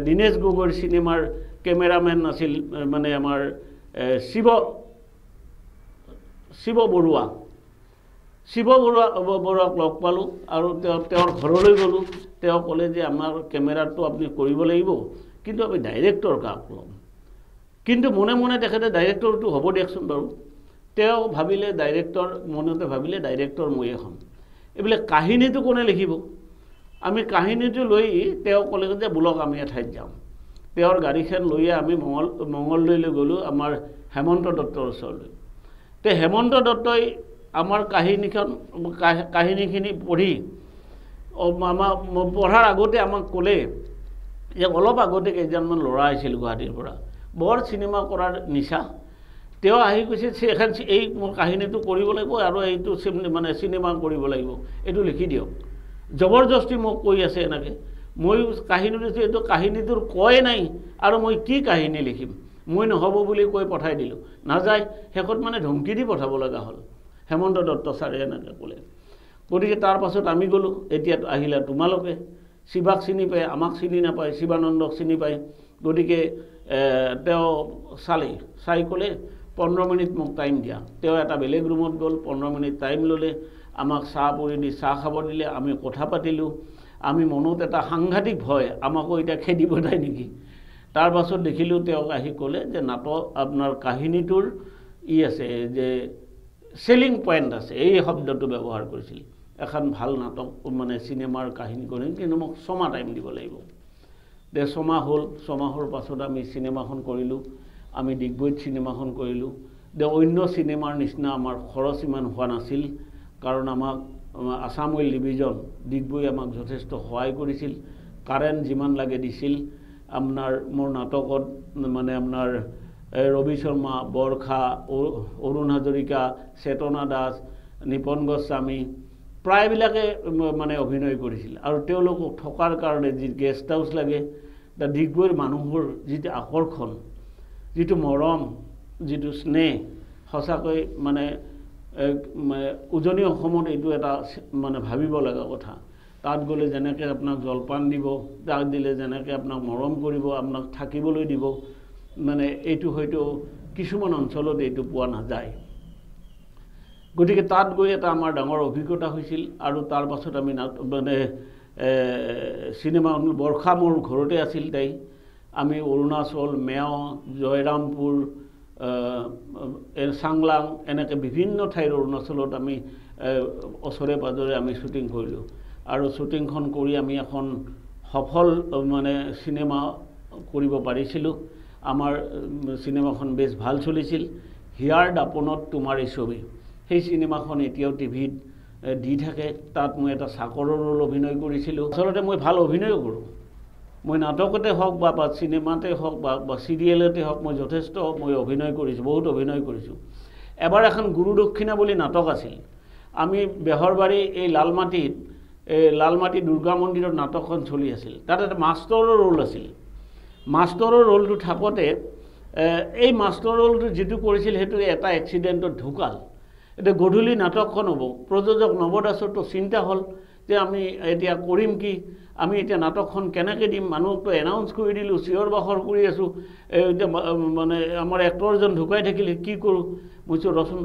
Speaker 2: দীনেশ গগৈৰ চিনেমাৰ কেমেৰামেন আছিল মানে আমাৰ শিৱ বৰুৱাক লগ পালোঁ, আৰু তেওঁৰ ঘৰলৈ গ'লোঁ। তেওঁ ক'লে যে আমাৰ কেমেৰাটো আপুনি কৰিব লাগিব, কিন্তু আমি ডাইৰেক্টৰ কাক ল'ম। কিন্তু মনে মনে তেখেতে ডাইৰেক্টৰটো হ'ব দিয়কচোন বাৰু। তেওঁ ভাবিলে ডাইৰেক্টৰ, মনতে ভাবিলে ডাইৰেক্টৰ ময়ে হ'ম। এইবিলাক কাহিনীটো কোনে লিখিব, আমি কাহিনীটো লৈ তেওঁ ক'লে যে বোলক আমি এঠাইত যাওঁ। তেওঁৰ গাড়ীখন লৈয়ে আমি মঙলদৈলৈ গ'লোঁ, আমাৰ হেমন্ত দত্তৰ ওচৰলৈ। তে হেমন্ত দত্তই আমাৰ কাহিনীখিনি পঢ়ি আমাক পঢ়াৰ আগতে আমাক ক'লে যে অলপ আগতে কেইজনমান ল'ৰা আহিছিল গুৱাহাটীৰ পৰা, বৰ চিনেমা কৰাৰ নিচা। তেওঁ আহি কৈছে এখন এই মোৰ কাহিনীটো কৰিব লাগিব, আৰু এইটো মানে চিনেমা কৰিব লাগিব, এইটো লিখি দিয়ক। জবৰদস্তি মোক কৈ আছে এনেকৈ। মই কাহিনীটো এইটো কাহিনীটোৰ কয় নাই, আৰু মই কি কাহিনী লিখিম, মই নহ'ব বুলি কৈ পঠাই দিলোঁ। নাযায়, শেষত মানে ধমকি দি পঠাব লগা হ'ল। হেমন্ত দত্ত ছাৰে এনেকৈ ক'লে। গতিকে তাৰপাছত আমি গ'লোঁ, এতিয়া আহিলা তোমালোকে। শিৱাক চিনি পায়, আমাক চিনি নাপায়, শিৱানন্দক চিনি পায়। গতিকে তেওঁ চাই ক'লে 15 মিনিট মোক টাইম দিয়া। তেওঁ এটা বেলেগ ৰুমত গ'ল, 15 মিনিট টাইম ল'লে, আমাক চাহ পুৰি দি চাহ খাব দিলে, আমি কথা পাতিলোঁ। আমি মনত এটা সাংঘাতিক ভয়, আমাকো এতিয়া খেদিব যায় নেকি। তাৰপাছত দেখিলোঁ তেওঁক আহি ক'লে যে নাটক আপোনাৰ কাহিনীটোৰ আছে যে চেলিং পইণ্ট আছে, এই শব্দটো ব্যৱহাৰ কৰিছিল। এখন ভাল নাটক মানে চিনেমাৰ কাহিনী কৰি, কিন্তু মোক 6 মাহ টাইম দিব লাগিব। 6 মাহ হ'ল। 6 মাহৰ পাছত আমি চিনেমাখন কৰিলোঁ, আমি ডিগবৈত চিনেমাখন কৰিলোঁ। অন্য চিনেমাৰ নিচিনা আমাৰ খৰচ ইমান হোৱা নাছিল, কাৰণ আমাক আছাম অইল ডিভিজন ডিগবৈ আমাক যথেষ্ট সহায় কৰিছিল, কাৰেণ্ট যিমান লাগে দিছিল। আপোনাৰ মোৰ নাটকত মানে আপোনাৰ ৰবি শৰ্মা, বৰখা, অৰুণ হাজৰিকা, চেতনা দাস, নিপন গোস্বামী প্ৰায়বিলাকে মানে অভিনয় কৰিছিল। আৰু তেওঁলোকক থকাৰ কাৰণে যি গেষ্ট হাউচ লাগে, ডিগবৈৰ মানুহৰ যিটো আকৰ্ষণ, যিটো মৰম, যিটো স্নেহ, সঁচাকৈ মানে উজনি অসমত এইটো এটা মানে ভাবিব লগা কথা। তাত গ'লে যেনেকৈ আপোনাক জলপান দিব, তাত দিলে যেনেকৈ আপোনাক মৰম কৰিব, আপোনাক থাকিবলৈ দিব, মানে এইটো হয়তো কিছুমান অঞ্চলত এইটো পোৱা নাযায়। গতিকে তাত গৈ এটা আমাৰ ডাঙৰ অভিজ্ঞতা হৈছিল। আৰু তাৰ পাছত আমি মানে চিনেমা বৰ্ষা মোৰ ঘৰতে আছিল তাই। আমি অৰুণাচল, মেও, জয়ৰামপুৰ, চাংলাং এনেকৈ বিভিন্ন ঠাইৰ অৰুণাচলত আমি ওচৰে পাঁজৰে আমি শ্বুটিং কৰিলোঁ। আৰু শ্বুটিংখন কৰি আমি এখন সফল মানে চিনেমা কৰিব পাৰিছিলোঁ। আমাৰ চিনেমাখন বেছ ভাল চলিছিল। হিয়াৰ দাপোনত তোমাৰ ছবি, সেই চিনেমাখন এতিয়াও টিভিত দি থাকে। তাত মই এটা চাকৰৰ ৰোল অভিনয় কৰিছিলোঁ। আচলতে মই ভাল অভিনয় কৰোঁ। মই নাটকতে হওক বা চিনেমাতে হওক বা চিৰিয়েলতে হওক, মই যথেষ্ট অভিনয় কৰিছোঁ, বহুত অভিনয় কৰিছোঁ। এবাৰ এখন গুৰু দক্ষিণা বুলি নাটক আছিল। আমি বেহৰবাৰী এই লালমাটি দুৰ্গা মন্দিৰৰ নাটকখন চলি আছিল। তাত এটা মাষ্টৰৰ ৰোল আছিল। মাষ্টৰৰ ৰোলটো থাকোঁতে এই মাষ্টৰ ৰোলটো যিটো কৰিছিল সেইটো এটা এক্সিডেণ্টত ঢুকাল এতিয়া গধূলি নাটকখন হ'ব প্ৰযোজক নৱ দাসৰতো চিন্তা হ'ল যে আমি এতিয়া কৰিম কি আমি এতিয়া নাটকখন কেনেকৈ দিম মানুহকতো এনাউন্স কৰি দিলোঁ চিঞৰ বাখৰ কৰি আছোঁ এতিয়া মানে আমাৰ এক্টৰজন ঢুকাই থাকিলে কি কৰোঁ মইছোঁ ৰচোন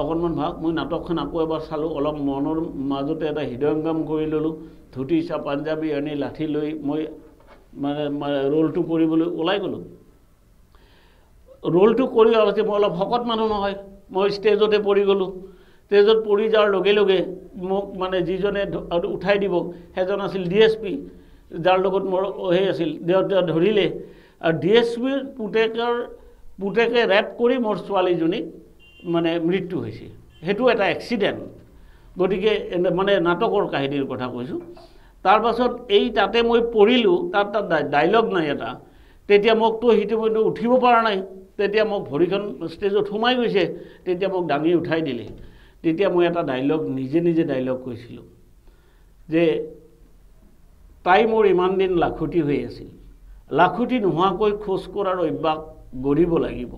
Speaker 2: অকণমান ভাগ মই নাটকখন আকৌ এবাৰ চালোঁ অলপ মনৰ মাজতে এটা হৃদয়ংগম কৰি ল'লোঁ ধুতি চা পাঞ্জাবী আনি লাঠি লৈ মই মানে ৰোলটো কৰিবলৈ ওলাই গ'লোঁ ৰোলটো কৰি অৱশ্যে মই অলপ শকত মানুহ নহয় মই ষ্টেজতে পৰি গ'লোঁ ষ্টেজত পৰি যোৱাৰ লগে লগে মোক মানে যিজনে উঠাই দিব সেইজন আছিল DSP যাৰ লগত মোৰ সেই আছিল দেউতা ধৰিলে আৰু DSPৰ পুতেকে ৰেপ কৰি মোৰ ছোৱালীজনীক মানে মৃত্যু হৈছে সেইটো এটা এক্সিডেণ্ট গতিকে মানে নাটকৰ কাহিনীৰ কথা কৈছোঁ তাৰ পাছত এই তাতে মই পঢ়িলোঁ তাত ডাইলগ নাই এটা তেতিয়া মোকতো সেইটো মই উঠিব পৰা নাই তেতিয়া মোক ভৰিখন ষ্টেজত সোমাই গৈছে তেতিয়া মোক দাঙি উঠাই দিলে তেতিয়া মই এটা ডাইলগ নিজে ডাইলগ কৈছিলোঁ যে তাই মোৰ ইমান দিন লাখুটি হৈ আছিল লাখুটি নোহোৱাকৈ খোজ কঢ়াৰ অভ্যাস গঢ়িব লাগিব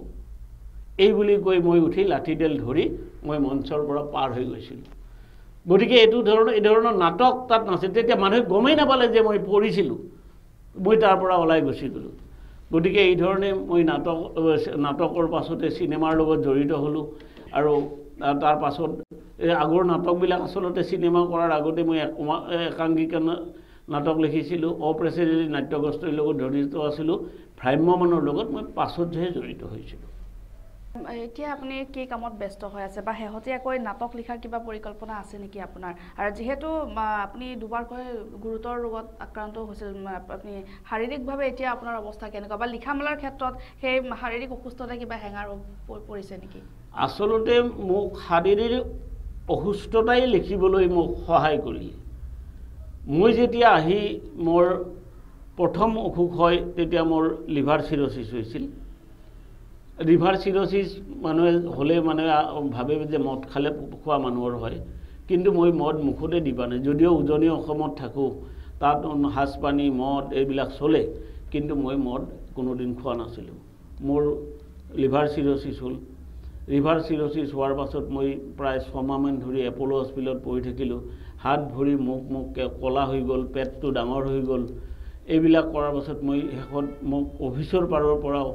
Speaker 2: এই বুলি কৈ মই উঠি লাঠিডাল ধৰি মই মঞ্চৰ পৰা পাৰ হৈ গৈছিলোঁ গতিকে এই ধৰণৰ নাটক তাত নাছিল তেতিয়া মানুহে গমেই নাপালে যে মই পঢ়িছিলোঁ মই তাৰ পৰা ওলাই গুচি গ'লোঁ গতিকে এই ধৰণে মই নাটকৰ পাছতে চিনেমাৰ লগত জড়িত হ'লোঁ আৰু তাৰ পাছত আগৰ নাটকবিলাক আচলতে চিনেমা কৰাৰ আগতে মই একাংকিকা নাটক লিখিছিলোঁ অপ্ৰেচিডেণ্ট নাট্যগোষ্ঠীৰ লগত জড়িত আছিলোঁ ভ্ৰাম্যমানৰ লগত মই পাছতহে জড়িত হৈছিলোঁ
Speaker 1: এতিয়া আপুনি কি কামত ব্যস্ত হৈ আছে বা শেহতীয়াকৈ নাটক লিখাৰ কিবা পৰিকল্পনা আছে নেকি আপোনাৰ আৰু যিহেতু আপুনি দুবাৰকৈ গুৰুতৰ ৰোগত আক্ৰান্ত হৈছিল আপুনি শাৰীৰিকভাৱে এতিয়া আপোনাৰ অৱস্থা কেনেকুৱা বা লিখা মেলাৰ ক্ষেত্ৰত সেই শাৰীৰিক অসুস্থতা কিবা হেঙাৰ পৰিছে নেকি
Speaker 2: আচলতে মোক শাৰীৰিক অসুস্থতাই লিখিবলৈ মোক সহায় কৰিলে মই যেতিয়া আহি মোৰ প্ৰথম অসুখ হয় তেতিয়া মোৰ লিভাৰ চিৰচিছ হৈছিল লিভাৰ চিৰচিছ মানুহে হ'লে মানে ভাবে যে মদ খালে খোৱা মানুহৰ হয় কিন্তু মই মদ মুখতে দিবা নাই যদিও উজনি অসমত থাকোঁ তাত সাজপানী মদ এইবিলাক চলে কিন্তু মই মদ কোনোদিন খোৱা নাছিলোঁ মোৰ লিভাৰ চিৰচিছ হ'ল লিভাৰ চিৰচিছ হোৱাৰ পাছত মই প্ৰায় 6 মাহমান ধৰি এপ'ল' হস্পিটেলত পৰি থাকিলোঁ হাত ভৰি মুখ কলা হৈ গ'ল পেটটো ডাঙৰ হৈ গ'ল এইবিলাক কৰাৰ পাছত মই শেষত মোক অফিচৰ পাৰৰ পৰাও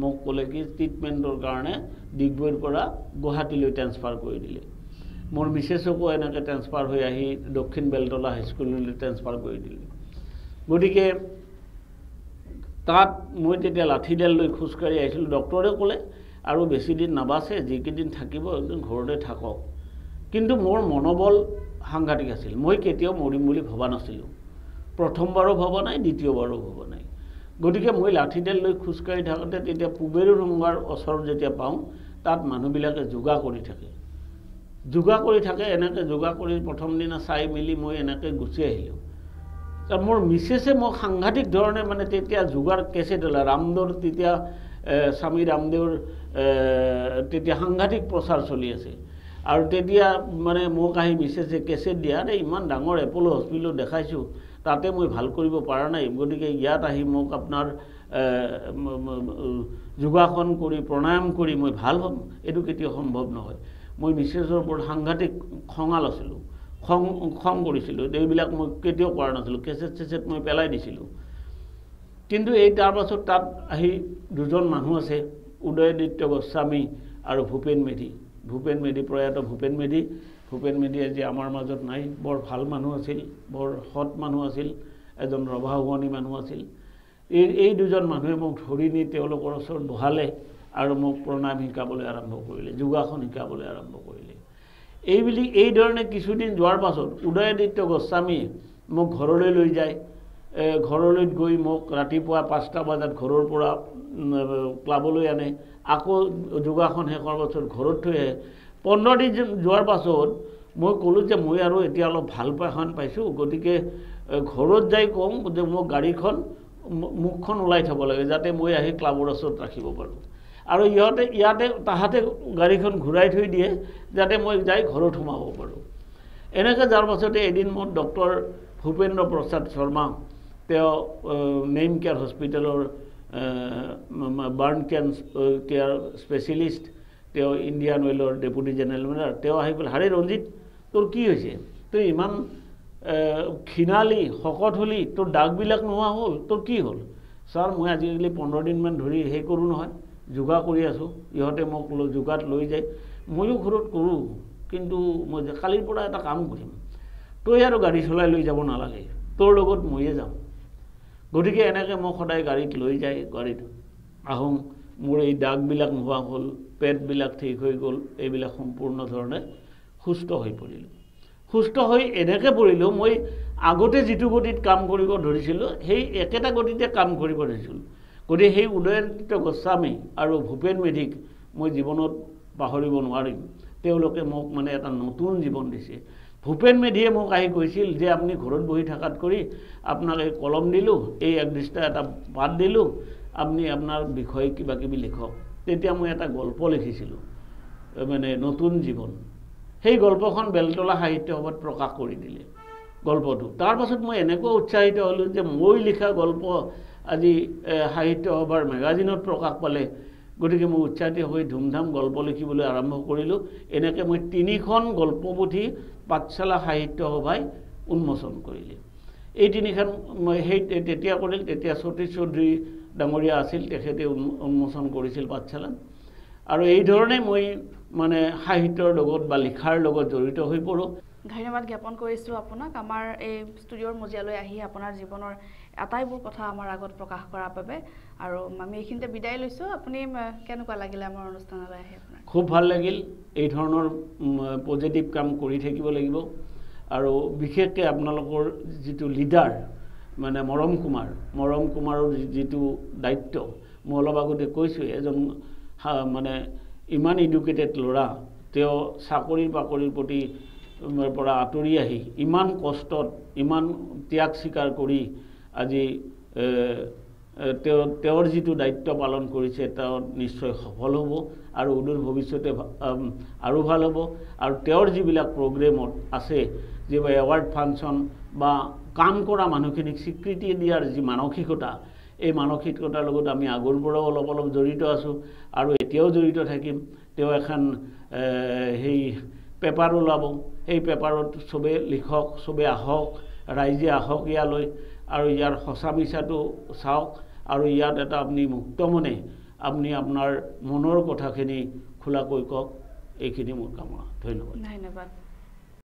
Speaker 2: মোক ক'লে কি ট্ৰিটমেণ্টৰ কাৰণে ডিগবৈৰ পৰা গুৱাহাটীলৈ ট্ৰেন্সফাৰ কৰি দিলে মোৰ মিছেছকো এনেকৈ ট্ৰেন্সফাৰ হৈ আহি দক্ষিণ বেলতলা হাইস্কুললৈ ট্ৰেন্সফাৰ কৰি দিলে গতিকে তাত মই তেতিয়া লাঠিডাল লৈ খোজকাঢ়ি আহিছিলোঁ ডক্টৰে ক'লে আৰু বেছি দিন নাবাচে যিকেইদিন থাকিব একদম ঘৰতে থাকক কিন্তু মোৰ মনোবল সাংঘাতিক আছিল মই কেতিয়াও মৰিম বুলি ভবা নাছিলোঁ প্ৰথমবাৰো ভবা নাই দ্বিতীয়বাৰো ভবা নাই গতিকে মই লাঠিডাল লৈ খোজকাঢ়ি থাকোঁতে তেতিয়া পুবেৰু ৰঙাৰ ওচৰত যেতিয়া পাওঁ তাত মানুহবিলাকে যোগা কৰি থাকে এনেকৈ যোগা কৰি প্ৰথম দিনা চাই মেলি মই এনেকৈ গুচি আহিলোঁ মোৰ মিছেছে মোক সাংঘাতিক ধৰণে মানে তেতিয়া যোগাৰ কেছেট ওলা ৰামদেৱৰ তেতিয়া স্বামী ৰামদেৱৰ তেতিয়া সাংঘাতিক প্ৰচাৰ চলি আছে আৰু তেতিয়া মানে মোক আহি মিছেছে কেছেট দিয়া ইমান ডাঙৰ এপ'ল' হস্পিটেলত দেখাইছোঁ তাতে মই ভাল কৰিব পৰা নাই গতিকে ইয়াত আহি মোক আপোনাৰ যোগাসন কৰি প্ৰণায়াম কৰি মই ভাল হ'ম এইটো কেতিয়াও সম্ভৱ নহয় মই মিছেছৰ ওপৰত সাংঘাতিক খঙাল আছিলোঁ খং কৰিছিলোঁ এইবিলাক মই কেতিয়াও কৰা নাছিলোঁ কেছেট মই পেলাই দিছিলোঁ কিন্তু এই তাৰ পাছত তাত আহি দুজন মানুহ আছে উদয়াদিত্য গোস্বামী আৰু ভূপেন মেধি প্ৰয়াত ভূপেন মেধি আজি আমাৰ মাজত নাই বৰ ভাল মানুহ আছিল বৰ সৎ মানুহ আছিল এজন ৰভা হুৱনি মানুহ আছিল এই দুজন মানুহে মোক ধৰি নি তেওঁলোকৰ ওচৰত বহালে আৰু মোক প্ৰণায়াম শিকাবলৈ আৰম্ভ কৰিলে যোগাসন শিকাবলৈ আৰম্ভ কৰিলে এই ধৰণে কিছুদিন যোৱাৰ পাছত উদয়াদিত্য গোস্বামীয়ে মোক ঘৰলৈ লৈ যায় ঘৰলৈ গৈ মোক ৰাতিপুৱা 5টা বজাত ঘৰৰ পৰা ক্লাবলৈ আনে আকৌ যোগাসন শেষৰ পাছত ঘৰত থৈ আহে 15 দিন যোৱাৰ পাছত মই ক'লোঁ যে মই আৰু এতিয়া অলপ ভাল পাইছোঁ গতিকে ঘৰত যাই কওঁ যে মোক গাড়ীখন মুখখন ওলাই থ'ব লাগে যাতে মই আহি ক্লাবৰ ওচৰত ৰাখিব পাৰোঁ আৰু ইয়াতে তাহাঁতে গাড়ীখন ঘূৰাই থৈ দিয়ে যাতে মই যাই ঘৰত সোমাব পাৰোঁ এনেকৈ যাৰ পাছতে এদিন মোৰ ডক্টৰ ভূপেন্দ্ৰ প্ৰসাদ শৰ্মা তেওঁ নেইম কেয়াৰ হস্পিটেলৰ বাৰ্ণ কেয়াৰ স্পেচিয়েলিষ্ট, তেওঁ ইণ্ডিয়ান অইলৰ ডেপুটি জেনেৰেল মেনেজাৰ, তেওঁ আহি পেলাই হাৰে ৰঞ্জিত তোৰ কি হৈছে, তই ইমান ক্ষীণালি শকত হলি, তোৰ দাগবিলাক নোহোৱা হ'ল, তোৰ কি হ'ল? ছাৰ মই আজিকালি 15 দিনমান ধৰি সেই কৰোঁ নহয়, যোগা কৰি আছোঁ, ইহঁতে মোক যোগাত লৈ যায়, ময়ো ঘৰত কৰোঁ, কিন্তু মই কালিৰ পৰা এটা কাম কৰিম, তই আৰু গাড়ী চলাই লৈ যাব নালাগে, তোৰ লগত ময়ে যাম। গতিকে এনেকৈ মোক সদায় গাড়ীত লৈ যায়, গাড়ীত আহোঁ, মোৰ এই দাগবিলাক নোহোৱা হ'ল, পেটবিলাক ঠিক হৈ গ'ল, এইবিলাক সম্পূৰ্ণ ধৰণে সুস্থ হৈ পৰিলোঁ। সুস্থ হৈ এনেকৈ পৰিলোঁ, মই আগতে যিটো গতিত কাম কৰিব ধৰিছিলোঁ সেই একেটা গতিতে কাম কৰিব ধৰিছিলোঁ। গতিকে সেই উদয়ন্ত গোস্বামী আৰু ভূপেন মেধিক মই জীৱনত পাহৰিব নোৱাৰিম। তেওঁলোকে মোক মানে এটা নতুন জীৱন দিছে। ভূপেন মেধিয়ে মোক আহি কৈছিল যে আপুনি ঘৰত বহি থকাত কৰি আপোনাক এই কলম দিলোঁ, এই একদৃষ্টা এটা পাত দিলোঁ, আপুনি আপোনাৰ বিষয়ে কিবা কিবি লিখক। তেতিয়া মই এটা গল্প লিখিছিলোঁ, মানে নতুন জীৱন। সেই গল্পখন বেলতলা সাহিত্য সভাত প্ৰকাশ কৰি দিলে গল্পটো। তাৰ পাছত মই এনেকুৱা উৎসাহিত হ'লোঁ যে মই লিখা গল্প আজি সাহিত্য সভাৰ মেগাজিনত প্ৰকাশ পালে। গতিকে মই উৎসাহিত হৈ ধুমধাম গল্প লিখিবলৈ আৰম্ভ কৰিলোঁ। এনেকৈ মই 3খন গল্পপুথি পাঠশালা সাহিত্য সভাই উন্মোচন কৰিলে। এই 3খন মই সেই তেতিয়া কৰিল, তেতিয়া সতীশ চৌধুৰী ডাঙৰীয়া আছিল, তেখেতে উন্মোচন কৰিছিল পাঠশালাত। আৰু এই ধৰণে মই মানে সাহিত্যৰ লগত বা লিখাৰ লগত জড়িত হৈ পৰোঁ।
Speaker 1: ধন্যবাদ জ্ঞাপন কৰিছোঁ আপোনাক, আমাৰ এই ষ্টুডিঅ'ৰ মজিয়ালৈ আহি আপোনাৰ জীৱনৰ আটাইবোৰ কথা আমাৰ আগত প্ৰকাশ কৰাৰ বাবে। আৰু আমি এইখিনিতে বিদায় লৈছোঁ। আপুনি কেনেকুৱা লাগিলে আমাৰ অনুষ্ঠানলৈ আহি? আপোনাৰ
Speaker 2: খুব ভাল লাগিল। এই ধৰণৰ পজিটিভ কাম কৰি থাকিব লাগিব। আৰু বিশেষকৈ আপোনালোকৰ যিটো লিডাৰ মানে মৰম কুমাৰৰ যিটো দায়িত্ব, মই অলপ আগতে কৈছোঁ, এজন মানে ইমান এডুকেটেড ল'ৰা, তেওঁ চাকৰি বাকৰিৰ প্ৰতি পৰা আঁতৰি আহি ইমান কষ্টত, ইমান ত্যাগ স্বীকাৰ কৰি আজি তেওঁৰ যিটো দায়িত্ব পালন কৰিছে, তেওঁ নিশ্চয় সফল হ'ব আৰু অদূৰ ভৱিষ্যতে আৰু ভাল হ'ব। আৰু তেওঁৰ যিবিলাক প্ৰগ্ৰেমত আছে, যিবোৰ এৱাৰ্ড ফাংচন বা কাম কৰা মানুহখিনিক স্বীকৃতি দিয়াৰ যি মানসিকতা, এই মানসিকতাৰ লগত আমি আগৰ পৰাও অলপ অলপ জড়িত আছোঁ আৰু এতিয়াও জড়িত থাকিম। তেওঁ এখন সেই পেপাৰ ওলাব, সেই পেপাৰত চবে লিখক, চবে আহক, ৰাইজে আহক ইয়ালৈ, আৰু ইয়াৰ সঁচা মিছাটো চাওক, আৰু ইয়াত এটা আপুনি মুক্ত মনে আপুনি আপোনাৰ মনৰ কথাখিনি খোলাকৈ কওক। এইখিনি মোৰ কামনা। ধন্যবাদ।